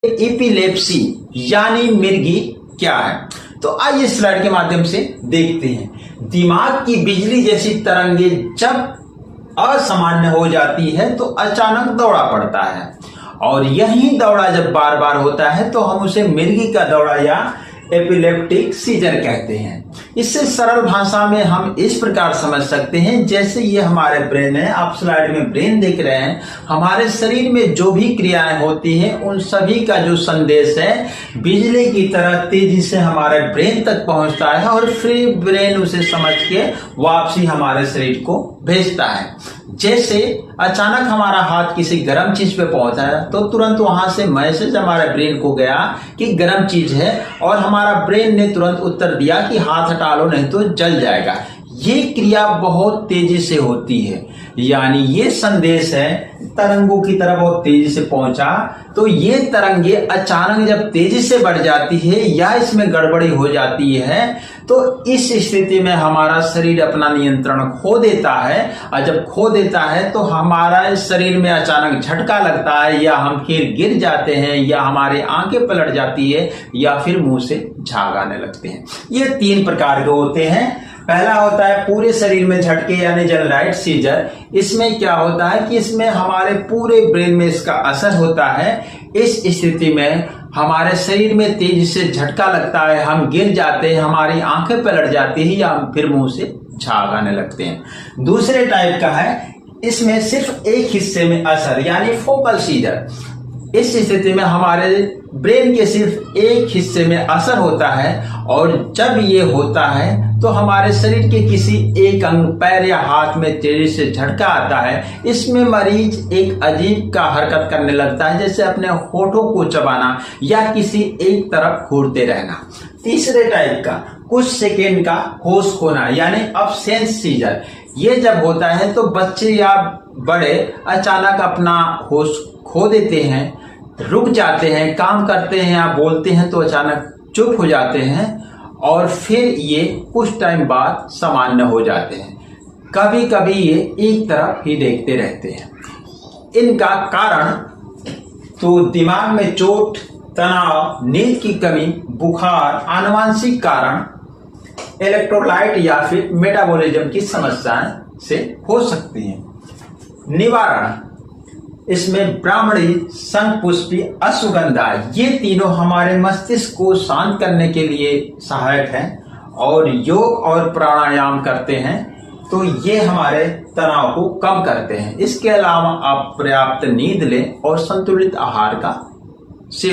Epilepsy यानी मिर्गी क्या है? तो आइए स्लाइड के माध्यम से देखते हैं। दिमाग की बिजली जैसी तरंगें जब असामान्य हो जाती है तो अचानक दौड़ा पड़ता है, और यही दौड़ा जब बार बार होता है तो हम उसे मिर्गी का दौड़ा या एपिलेप्टिक सीजर कहते हैं। इससे सरल भाषा में हम इस प्रकार समझ सकते हैं, जैसे ये हमारे ब्रेन है, आप स्लाइड में ब्रेन देख रहे हैं। हमारे शरीर में जो भी क्रियाएं होती हैं उन सभी का जो संदेश है बिजली की तरह तेजी से हमारे ब्रेन तक पहुंचता है, और फिर ब्रेन उसे समझ के वापसी हमारे शरीर को भेजता है। जैसे अचानक हमारा हाथ किसी गर्म चीज पे पहुंचा है तो तुरंत वहां से मैसेज हमारे ब्रेन को गया कि गर्म चीज है, और हमारा ब्रेन ने तुरंत उत्तर दिया कि हाथ हटा लो नहीं तो जल जाएगा। ये क्रिया बहुत तेजी से होती है, यानी ये संदेश है तरंगों की तरह बहुत तेजी से पहुंचा। तो ये तरंगे अचानक जब तेजी से बढ़ जाती है या इसमें गड़बड़ी हो जाती है तो इस स्थिति में हमारा शरीर अपना नियंत्रण खो देता है, और जब खो देता है तो हमारा शरीर में अचानक झटका लगता है, या हम फिर गिर जाते हैं, या हमारी आंखें पलट जाती है, या फिर मुंह से झाग आने लगते हैं। ये 3 प्रकार के होते हैं। पहला होता है पूरे शरीर में झटके यानी जनरलाइट सीजर। इसमें क्या होता है कि इसमें हमारे पूरे ब्रेन में इसका असर होता है। इस स्थिति में हमारे शरीर में तेजी से झटका लगता है, हम गिर जाते हैं, हमारी आंखें पलट जाती है, या फिर मुंह से झाग आने लगते हैं। दूसरे टाइप का है, इसमें सिर्फ एक हिस्से में असर यानी फोकल सीजर। इस स्थिति में हमारे ब्रेन के सिर्फ एक हिस्से में असर होता है, और जब ये होता है तो हमारे शरीर के किसी एक अंग, पैर या हाथ में तेजी से झटका आता है। इसमें मरीज एक अजीब का हरकत करने लगता है, जैसे अपने होठों को चबाना या किसी एक तरफ घूरते रहना। तीसरे टाइप का कुछ सेकेंड का होश खोना यानी अब्सेंस सीजर। ये जब होता है तो बच्चे या बड़े अचानक अपना होश खो देते हैं, रुक जाते हैं, काम करते हैं या बोलते हैं तो अचानक चुप हो जाते हैं, और फिर ये कुछ टाइम बाद सामान्य हो जाते हैं। कभी कभी ये एक तरफ ही देखते रहते हैं। इनका कारण तो दिमाग में चोट, तनाव, नींद की कमी, बुखार, आनुवंशिक कारण, इलेक्ट्रोलाइट या फिर मेटाबॉलिज्म की समस्याएं से हो सकती हैं। निवारण, इसमें ब्राह्मणी, शंखपुष्पी, अश्वगंधा, ये तीनों हमारे मस्तिष्क को शांत करने के लिए सहायक हैं, और योग और प्राणायाम करते हैं तो ये हमारे तनाव को कम करते हैं। इसके अलावा आप पर्याप्त नींद लें और संतुलित आहार का सेवन